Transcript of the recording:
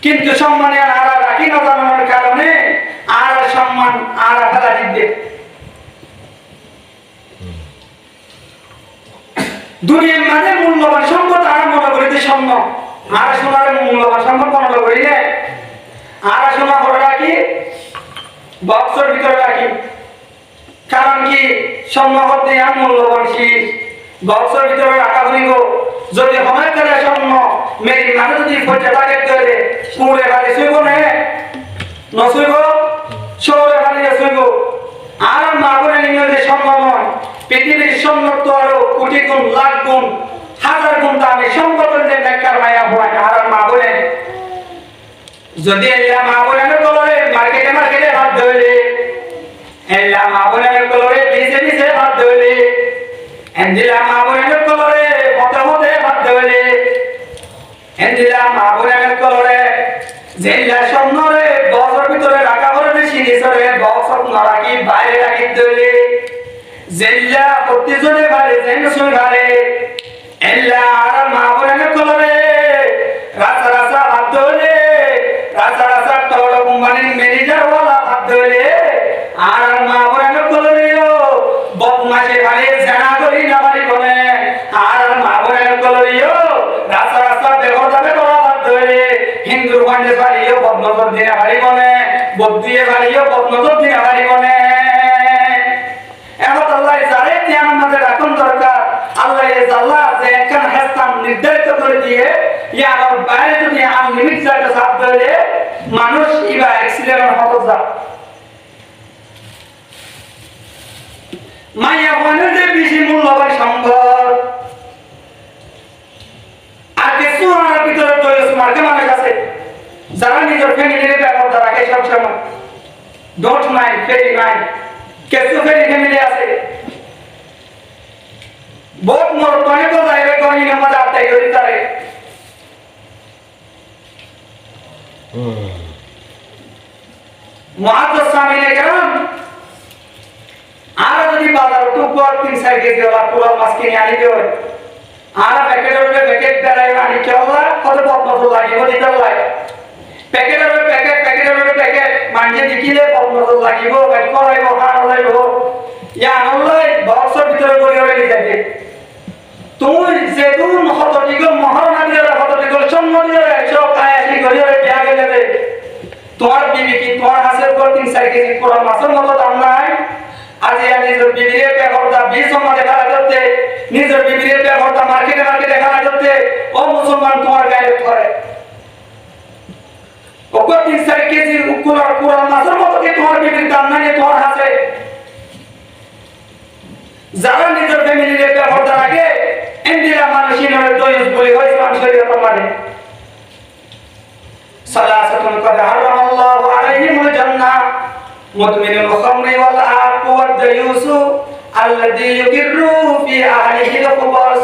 কিন্তু সম্মানে আর রাখি না জানানোর কারণে আর সম্মান আর ফেলা দিবে। দুনিয়ার মানে মূল্যবান সম্পদ আর মনে করিতে স্বর্ণ, আর সোনার মূল্যবান সম্পদ মনে করি না, আর সোনা করে রাখি বক্সের ভিতরে রাখি। কারণ কি স্বর্ণ হতে মূল্যবান শীষ বক্সের ভিতরে রাখা হইব। যদি সময় করে স্বর্ণ মেরি মানে যদি পয়সা লাগে তৈরি পুরে বাড়ি শুইব না নশুইব সৌরে বাড়ি শুইব। আর মা বোনের নিয়ে স্বর্ণ নয়, পৃথিবীর স্বর্ণ তো আরো কোটি গুণ লাখ গুণ হাজার গুণ দামি সম্পদ যে বেকার মায়া হয়। আর মা বোনের যদি এলা মা বোনের কলরে মার্কেটে মার্কেটে হাত ধরে, এলা মা বোনের কলরে পিছে পিছে হাত ধরে, এন্দিলা মা বোনের কলরে পথে পথে হাত ধরে, এন্দিলা মা বোনের কলরে জেলা স্বর্ণরে বক্সের ভিতরে রাখা হলে বেশি নিচরে বক্স রাখি বাইরে রাখি ধরে, জেলা প্রতিজনে বাইরে যেন শুই ঘরে, এলা আর মা বোনের কলরে রাসা রাসা হাত ধরে, রাসা রাসা টড় কোম্পানির ম্যানেজার ওয়ালা হাত ধরে। আর মা বোনের কলরে বদমাশে ভারে জানা করি না ভারি বনে, আর মা বোনের কলরে রাসা রাসা বেহরদা বেহরা হাত ধরে, হিন্দু পান্ডে ভারিও বদনজর দিনা ভারি বনে, বদ্দিয়ে ভারিও বদনজর দিনা ভারি বনে। এখন আল্লাহ যারে ধ্যান আমাদের রাখুন দরকার, আল্লাহ জাল্লা যে একখান স্থান নির্ধারিত করে দিয়ে ইয়ার বাইরে যদি আনলিমিট জায়গা সাফ ধরে মানুষ ইবা অ্যাক্সিডেন্ট হতো যা মাইয়া বোনের যে বেশি মূল্যবান সম্পদ আর কিছু আমার ভিতরে তৈরি মার্কে মানুষ আছে যারা নিজের ফ্যামিলির ব্যাপারটা রাখে সবসময়। ডোন্ট মাইন্ড ফেরি মাইন্ড কিছু ফেরি ফ্যামিলি আছে बहुत मोर कोने को जाए कोई न मजा आता है योरी तारे महात्मा स्वामी ने कहा आरा যদি বাজার তো পর 3-4 কেজি ওলা পুরো মাছ কিনে আনি দিও আরা প্যাকেট দাঁড়াই আনি কেওলা কত বদমত লাগিব দিতে লাগে প্যাকেট মানে দেখিলে বদমত লাগিব বাট করাইব হার লাইব ইয়া আল্লাহ বক্সের ভিতরে করে হয়ে যাবে। তুই যেদুন হতটিগো মহারণা দিয়ে হতটিগো সম্মানিয়ে সব কায়াসি করে বিয়া গেলে তোমার বিবি কি তোমার হাসের পর 3-4 কেজি পুরো মাছের মতো দাম নাই। আজ ইয়া নিজের বিবির বেগরটা 20 সম্মান দেখা যাচ্ছে, নিজের বিবির বেগরটা মার্কেটে দেখা যাচ্ছে। ও মুসলমান তোমার গায়ে ধরে ওকে 3-4 কেজি পুরো মাছের মতো কি তোমার বিবির দাম নাই তোমার হাসে। যারা নিজের ফ্যামিলির বেগরটা রাখে এন্দিরা মানুষই নয় দয়ুস বলি হয় ইসলাম শরীয়ত মানে সালাসাতুন কদ হারামাল্লাহু আলাইহিমুল জান্নাহ মুদমিনুল খামরি ওয়াল আক ওয়াদ দায়ুসু আল্লাযী ইউকিরু ফি আহলিহিল খুবাস